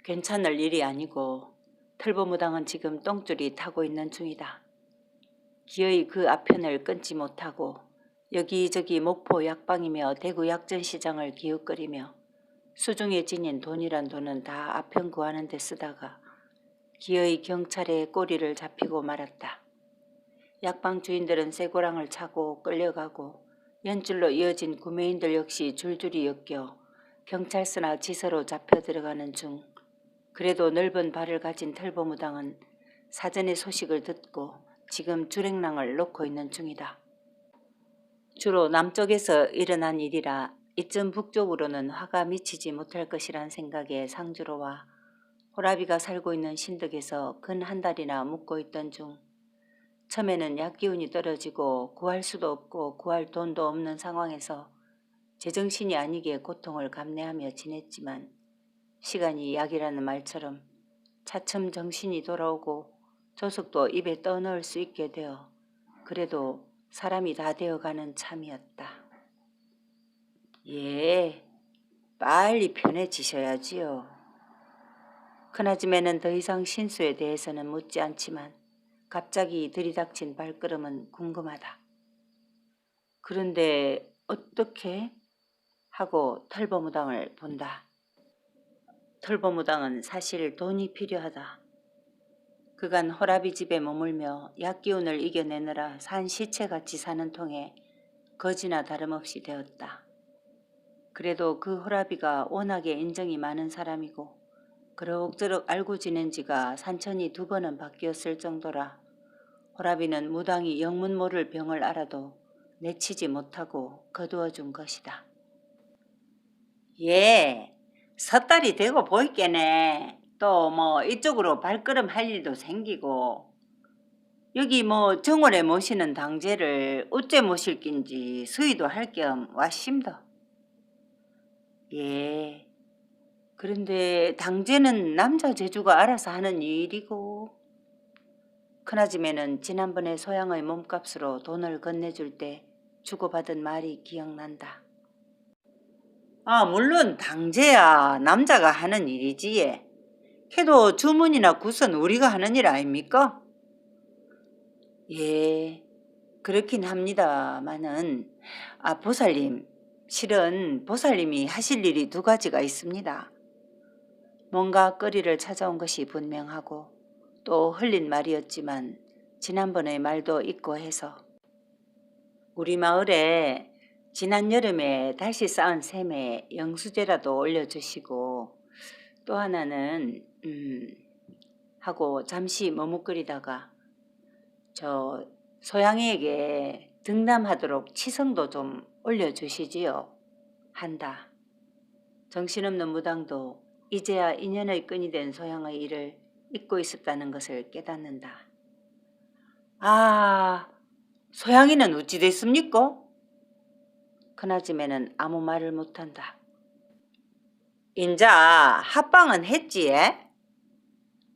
괜찮을 일이 아니고 털보무당은 지금 똥줄이 타고 있는 중이다. 기어이 그 아편을 끊지 못하고 여기저기 목포 약방이며 대구 약전시장을 기웃거리며 수중에 지닌 돈이란 돈은 다 아편 구하는 데 쓰다가 기어이 경찰에 꼬리를 잡히고 말았다. 약방 주인들은 쇠고랑을 차고 끌려가고 연줄로 이어진 구매인들 역시 줄줄이 엮여 경찰서나 지서로 잡혀 들어가는 중 그래도 넓은 발을 가진 털보무당은 사전의 소식을 듣고 지금 주랭랑을 놓고 있는 중이다. 주로 남쪽에서 일어난 일이라 이쯤 북쪽으로는 화가 미치지 못할 것이란 생각에 상주로 와 호라비가 살고 있는 신덕에서 근 한 달이나 묵고 있던 중 처음에는 약기운이 떨어지고 구할 수도 없고 구할 돈도 없는 상황에서 제정신이 아니게 고통을 감내하며 지냈지만 시간이 약이라는 말처럼 차츰 정신이 돌아오고 조석도 입에 떠넣을 수 있게 되어 그래도 사람이 다 되어가는 참이었다. 예, 빨리 편해지셔야지요. 큰아줌매는 더 이상 신수에 대해서는 묻지 않지만 갑자기 들이닥친 발걸음은 궁금하다. 그런데 어떻게? 하고 털보무당을 본다. 털보무당은 사실 돈이 필요하다. 그간 호라비 집에 머물며 약기운을 이겨내느라 산 시체같이 사는 통에 거지나 다름없이 되었다. 그래도 그 호라비가 워낙에 인정이 많은 사람이고 그럭저럭 알고 지낸 지가 산천이 2번은 바뀌었을 정도라 호라비는 무당이 영문 모를 병을 알아도 내치지 못하고 거두어 준 것이다. 예, 섣달이 되고 보이겠네. 또 뭐 이쪽으로 발걸음 할 일도 생기고 여기 뭐 정원에 모시는 당제를 어째 모실 낀지 수의도 할 겸 왔심더. 예, 그런데 당제는 남자 제주가 알아서 하는 일이고 큰아줌매는 지난번에 소양의 몸값으로 돈을 건네줄 때 주고받은 말이 기억난다. 아, 물론 당제야 남자가 하는 일이지. 걔도 주문이나 굿은 우리가 하는 일 아닙니까? 예, 그렇긴 합니다마는 보살님, 실은 보살님이 하실 일이 2가지가 있습니다. 뭔가 거리를 찾아온 것이 분명하고 또 흘린 말이었지만 지난번의 말도 있고 해서 우리 마을에 지난 여름에 다시 쌓은 샘에 영수제라도 올려주시고 또 하나는 하고 잠시 머뭇거리다가 저 소양이에게 등남하도록 치성도 좀 올려주시지요. 한다. 정신없는 무당도 이제야 인연의 끈이 된 소양의 일을 잊고 있었다는 것을 깨닫는다. 아, 소양이는 어찌 됐습니까? 큰아줌매는 아무 말을 못한다. 인자 합방은 했지?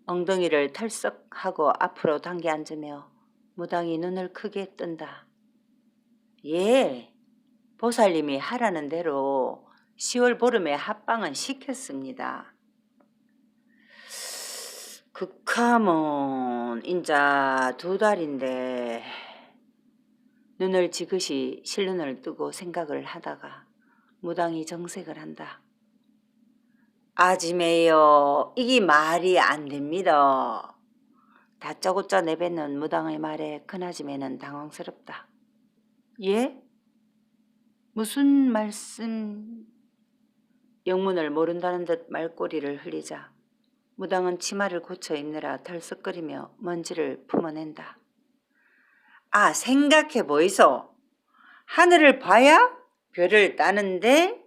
엉덩이를 털썩하고 앞으로 당겨 앉으며 무당이 눈을 크게 뜬다. 예, 보살님이 하라는 대로 10월 보름에 합방은 시켰습니다. 극하면 인자 2달인데 눈을 지그시 실눈을 뜨고 생각을 하다가 무당이 정색을 한다. 아지매요, 이게 말이 안 됩니다. 다짜고짜 내뱉는 무당의 말에 큰아지매는 당황스럽다. 예? 무슨 말씀? 영문을 모른다는 듯 말꼬리를 흘리자 무당은 치마를 고쳐 입느라 덜썩거리며 먼지를 품어낸다. 아, 생각해 보이소. 하늘을 봐야 별을 따는데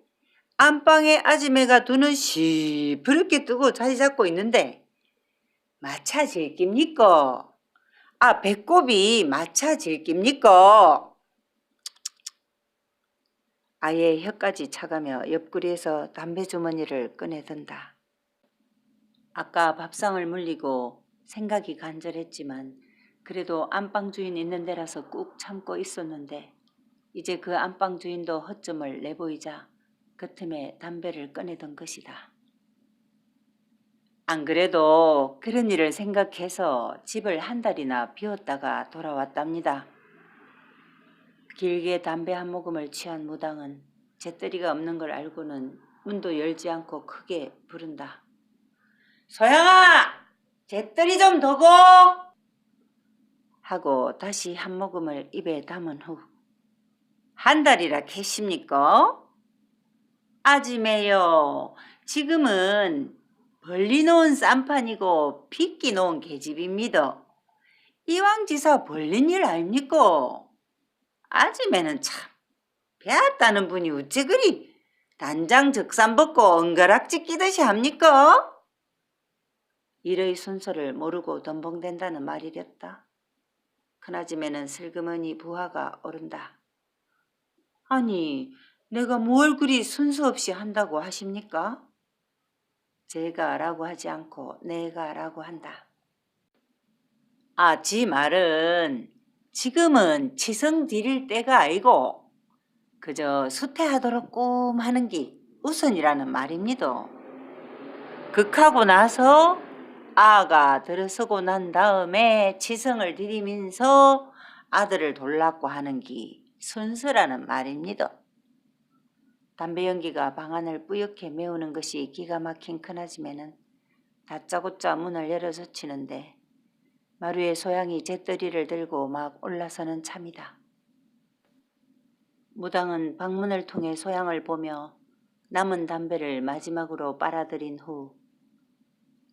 안방에 아지매가 두 눈 시퍼렇게 뜨고 자리 잡고 있는데 마차질 깁니까? 아, 배꼽이 마차질 깁니까? 아예 혀까지 차가며 옆구리에서 담배 주머니를 꺼내든다. 아까 밥상을 물리고 생각이 간절했지만 그래도 안방 주인 있는 데라서 꾹 참고 있었는데 이제 그 안방 주인도 허점을 내보이자 그 틈에 담배를 꺼내던 것이다. 안 그래도 그런 일을 생각해서 집을 한 달이나 비웠다가 돌아왔답니다. 길게 담배 한 모금을 취한 무당은 재떨이가 없는 걸 알고는 문도 열지 않고 크게 부른다. 소양아! 재떨이 좀 더고! 하고 다시 한 모금을 입에 담은 후 한 달이라 계십니까? 아지매요. 지금은 벌리 놓은 쌈판이고 빗기 놓은 계집입니다. 이왕지사 벌린 일 아닙니까? 아지매는 참 배웠다는 분이 어째 그리 단장 적삼 벗고 엉가락지 끼듯이 합니까? 일의 순서를 모르고 덤벙댄다는 말이랬다. 큰아지매는 슬그머니 부하가 오른다. 아니, 내가 뭘 그리 순서 없이 한다고 하십니까? 제가 라고 하지 않고 내가 라고 한다. 지 말은 지금은 치성 드릴 때가 아니고 그저 수태하도록 꼼 하는 게 우선이라는 말입니다. 극하고 나서 아가 들어서고 난 다음에 치성을 드리면서 아들을 돌라고 하는 게 순서라는 말입니다. 담배 연기가 방안을 뿌옇게 메우는 것이 기가 막힌 큰아지매는 다짜고짜 문을 열어젖히는데 마루에 소양이 재떨이를 들고 막 올라서는 참이다. 무당은 방문을 통해 소양을 보며 남은 담배를 마지막으로 빨아들인 후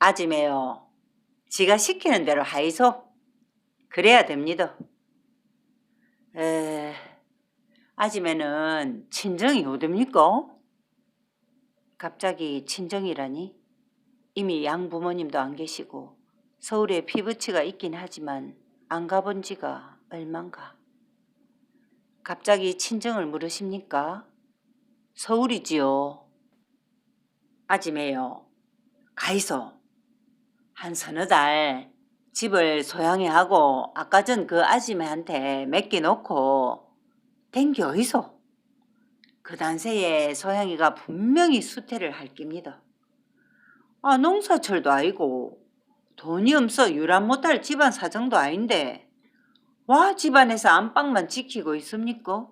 아지매요. 지가 시키는 대로 하이소. 그래야 됩니다. 아지매는 친정이 어딥니까? 갑자기 친정이라니? 이미 양부모님도 안 계시고 서울에 피부치가 있긴 하지만 안 가본 지가 얼만가. 갑자기 친정을 물으십니까? 서울이지요. 아지매요. 가이소. 한 서너 달 집을 소양해 하고 아까 전 그 아지매한테 맡겨놓고 댕겨 어이소. 그 단세에 소양이가 분명히 수태를 할 깁니다. 농사철도 아니고 돈이 없어 유란 못할 집안 사정도 아닌데 와 집안에서 안방만 지키고 있습니까?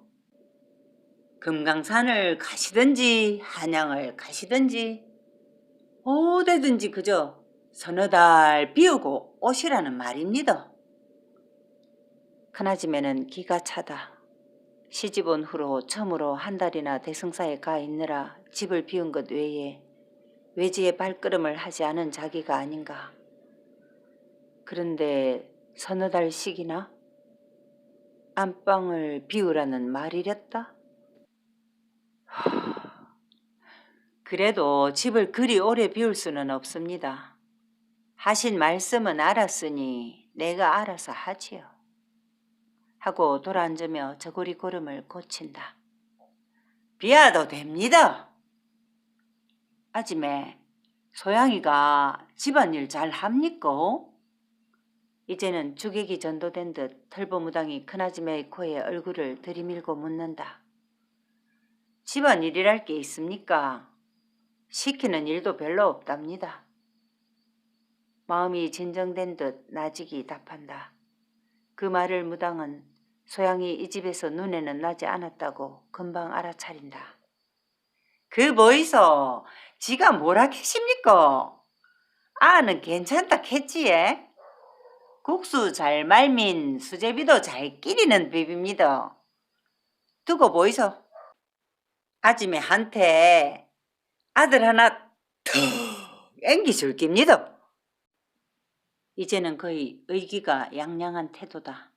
금강산을 가시든지 한양을 가시든지 어디든지 그저 서너 달 비우고 오시라는 말입니다. 큰아지매는 기가 차다. 시집 온 후로 처음으로 한 달이나 대승사에 가 있느라 집을 비운 것 외에 외지에 발걸음을 하지 않은 자기가 아닌가. 그런데 서너 달씩이나 안방을 비우라는 말이랬다. 그래도 집을 그리 오래 비울 수는 없습니다. 하신 말씀은 알았으니 내가 알아서 하지요. 하고 돌아앉으며 저고리 고름을 고친다. 비워도 됩니다. 아지매, 소양이가 집안일 잘 합니까? 이제는 주객이 전도된 듯 털보무당이 큰아지매의 코에 얼굴을 들이밀고 묻는다. 집안일이랄 게 있습니까? 시키는 일도 별로 없답니다. 마음이 진정된 듯 나직이 답한다. 그 말을 무당은 소양이 이 집에서 눈에는 나지 않았다고 금방 알아차린다. 그 뭐이소? 지가 뭐라 캐십니까? 아는 괜찮다 캐지에? 국수 잘 말민 수제비도 잘 끼리는 비비입니다. 두고 보이소. 아지매한테 아들 하나 턱 앵기줄 깁니다. 이제는 거의 의기가 양양한 태도다.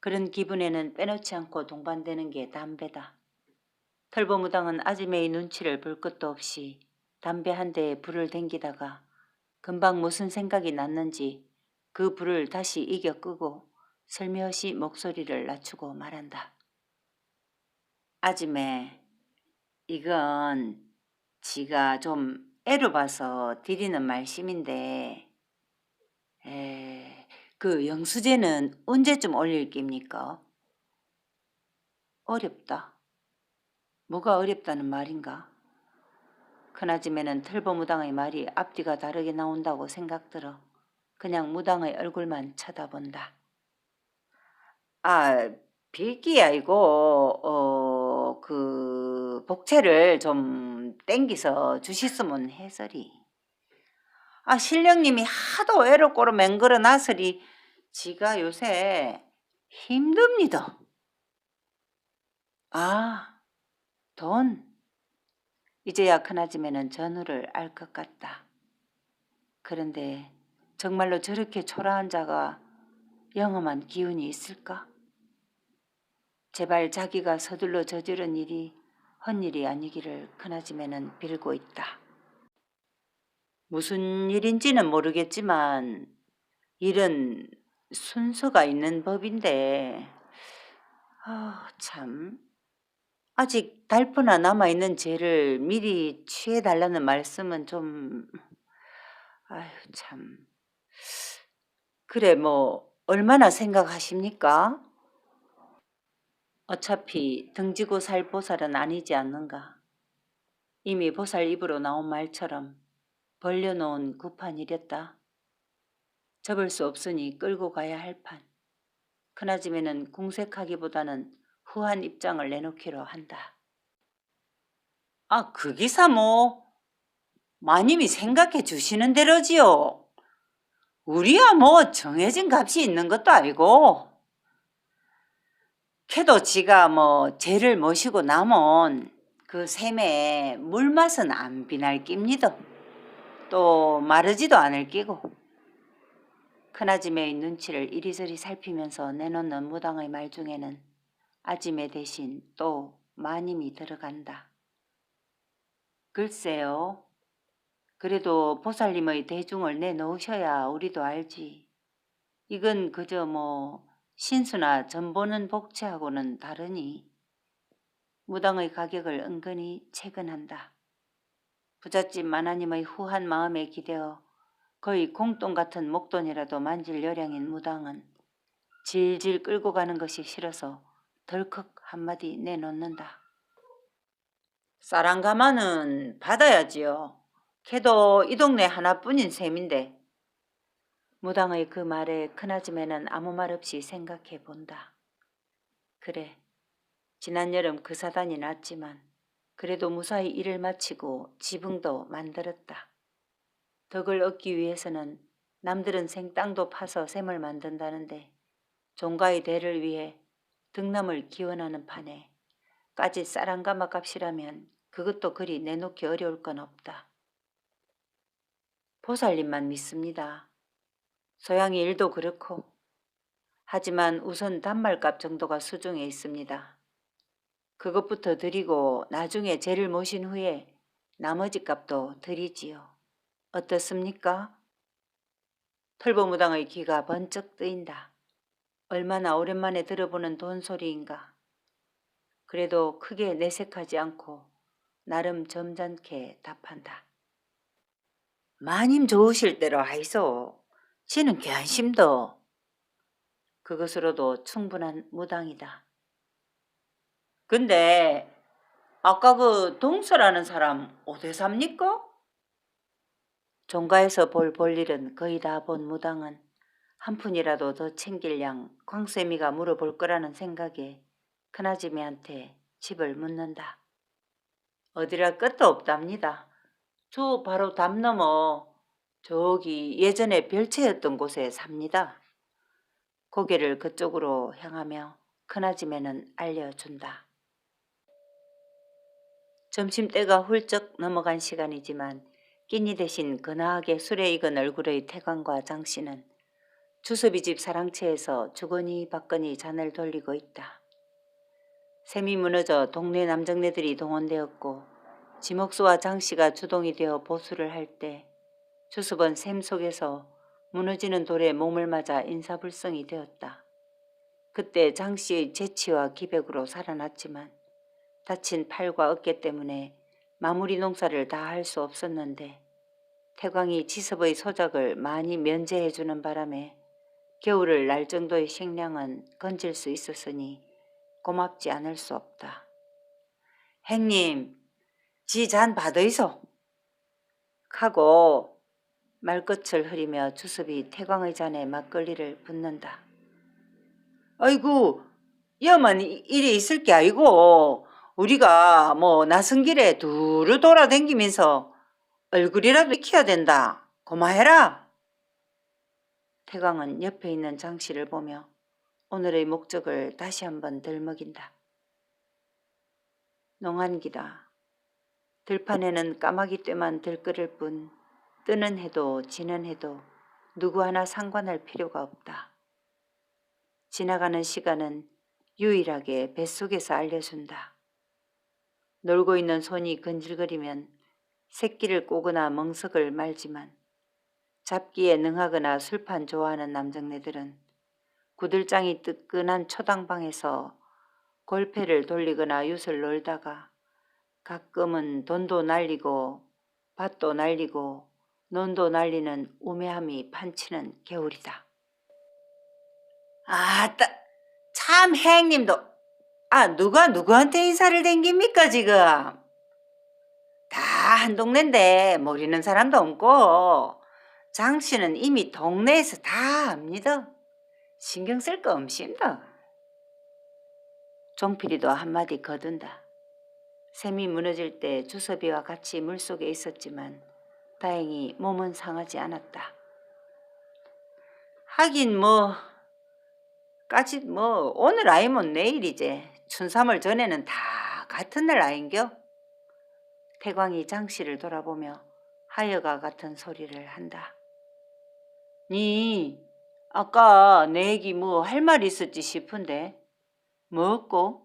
그런 기분에는 빼놓지 않고 동반되는 게 담배다. 털보무당은 아지매의 눈치를 볼 것도 없이 담배 한 대에 불을 댕기다가 금방 무슨 생각이 났는지 그 불을 다시 이겨 끄고 슬며시 목소리를 낮추고 말한다. 아지매, 이건 지가 좀 애로 봐서 드리는 말씀인데 그 영수제는 언제쯤 올릴 깁니까? 어렵다. 뭐가 어렵다는 말인가? 그나짐에는 털보무당의 말이 앞뒤가 다르게 나온다고 생각들어 그냥 무당의 얼굴만 쳐다본다. 아, 빌기 아이고 그 복채를 좀 땡기서 주시으면 해서리. 아, 신령님이 하도 애를 꼬로 맹글어 놨으리 지가 요새 힘듭니다. 아, 돈. 이제야 큰아줌매는 전우를 알 것 같다. 그런데 정말로 저렇게 초라한 자가 영험한 기운이 있을까? 제발 자기가 서둘러 저지른 일이 헛일이 아니기를 큰아줌매는 빌고 있다. 무슨 일인지는 모르겠지만 일은 순서가 있는 법인데 참 아직 달포나 남아있는 죄를 미리 취해달라는 말씀은 좀 아유 참. 그래 뭐 얼마나 생각하십니까? 어차피 등지고 살 보살은 아니지 않는가. 이미 보살 입으로 나온 말처럼 벌려놓은 구판이랬다. 접을 수 없으니 끌고 가야 할 판. 큰아줌매는 궁색하기보다는 후한 입장을 내놓기로 한다. 아, 그 기사 뭐 마님이 생각해 주시는 대로지요. 우리야 뭐 정해진 값이 있는 것도 아니고 걔도 지가 뭐 죄를 모시고 남은 그 샘에 물맛은 안 비날 깁니다. 또 마르지도 않을 끼고. 큰아줌매의 눈치를 이리저리 살피면서 내놓는 무당의 말 중에는 아줌매 대신 또 마님이 들어간다. 글쎄요. 그래도 보살님의 대중을 내놓으셔야 우리도 알지. 이건 그저 뭐 신수나 전보는 복채하고는 다르니 무당의 가격을 은근히 체근한다. 부잣집 마나님의 후한 마음에 기대어 거의 공돈 같은 목돈이라도 만질 여량인 무당은 질질 끌고 가는 것이 싫어서 덜컥 한마디 내놓는다. 쌀한가마는 받아야지요. 걔도 이 동네 하나뿐인 셈인데. 무당의 그 말에 큰아줌매는 아무 말 없이 생각해 본다. 그래, 지난 여름 그 사단이 났지만 그래도 무사히 일을 마치고 지붕도 만들었다. 덕을 얻기 위해서는 남들은 생땅도 파서 샘을 만든다는데 종가의 대를 위해 등남을 기원하는 판에 까짓 쌀한가마 값이라면 그것도 그리 내놓기 어려울 건 없다. 보살님만 믿습니다. 소양이 일도 그렇고. 하지만 우선 단말값 정도가 수중에 있습니다. 그것부터 드리고 나중에 죄를 모신 후에 나머지 값도 드리지요. 어떻습니까? 털보무당의 귀가 번쩍 뜨인다. 얼마나 오랜만에 들어보는 돈소리인가. 그래도 크게 내색하지 않고 나름 점잖게 답한다. 마님 좋으실 대로 하이소. 지는 괜심도. 그것으로도 충분한 무당이다. 근데 아까 그 동서라는 사람 어디 삽니까? 종가에서 볼 볼일은 거의 다 본 무당은 한 푼이라도 더 챙길 양 광쌤이가 물어볼 거라는 생각에 큰아줌매한테 집을 묻는다. 어디라 끝도 없답니다. 저 바로 담 넘어 저기 예전에 별채였던 곳에 삽니다. 고개를 그쪽으로 향하며 큰아줌매는 알려준다. 점심때가 훌쩍 넘어간 시간이지만 끼니 대신 근하하게 술에 익은 얼굴의 태광과 장씨는 주섭이 집 사랑채에서 주거니 받거니 잔을 돌리고 있다. 샘이 무너져 동네 남정네들이 동원되었고 지목수와 장씨가 주동이 되어 보수를 할 때 주섭은 샘 속에서 무너지는 돌에 몸을 맞아 인사불성이 되었다. 그때 장씨의 재치와 기백으로 살아났지만 다친 팔과 어깨 때문에 마무리 농사를 다 할 수 없었는데 태광이 지섭의 소작을 많이 면제해주는 바람에 겨울을 날 정도의 식량은 건질 수 있었으니 고맙지 않을 수 없다. 행님, 지 잔 받으이소. 하고 말끝을 흐리며 주섭이 태광의 잔에 막걸리를 붓는다. 아이고 여만 일이 있을 게 아니고 우리가 뭐 나선길에 두루 돌아다니면서 얼굴이라도 익혀야 된다. 고마해라. 태광은 옆에 있는 장씨를 보며 오늘의 목적을 다시 한번 들먹인다. 농한기다. 들판에는 까마귀 떼만 들끓을 뿐 뜨는 해도 지는 해도 누구 하나 상관할 필요가 없다. 지나가는 시간은 유일하게 뱃속에서 알려준다. 놀고 있는 손이 근질거리면 새끼를 꼬거나 멍석을 말지만 잡기에 능하거나 술판 좋아하는 남정네들은 구들장이 뜨끈한 초당방에서 골패를 돌리거나 윷을 놀다가 가끔은 돈도 날리고 밭도 날리고 논도 날리는 우매함이 판치는 겨울이다. 아따 참 행님도 누가 누구한테 인사를 댕깁니까 지금? 다 한 동네인데 모르는 사람도 없고 장씨는 이미 동네에서 다 압니다. 신경 쓸 거 없습니다. 종필이도 한마디 거둔다. 샘이 무너질 때 주섭이와 같이 물속에 있었지만 다행히 몸은 상하지 않았다. 하긴 까짓 오늘 아니면 내일이지. 춘삼월 전에는 다 같은 날 아인겨? 태광이 장씨를 돌아보며 하여가 같은 소리를 한다. 니 아까 내 얘기 할 말 있었지 싶은데 뭐 없고?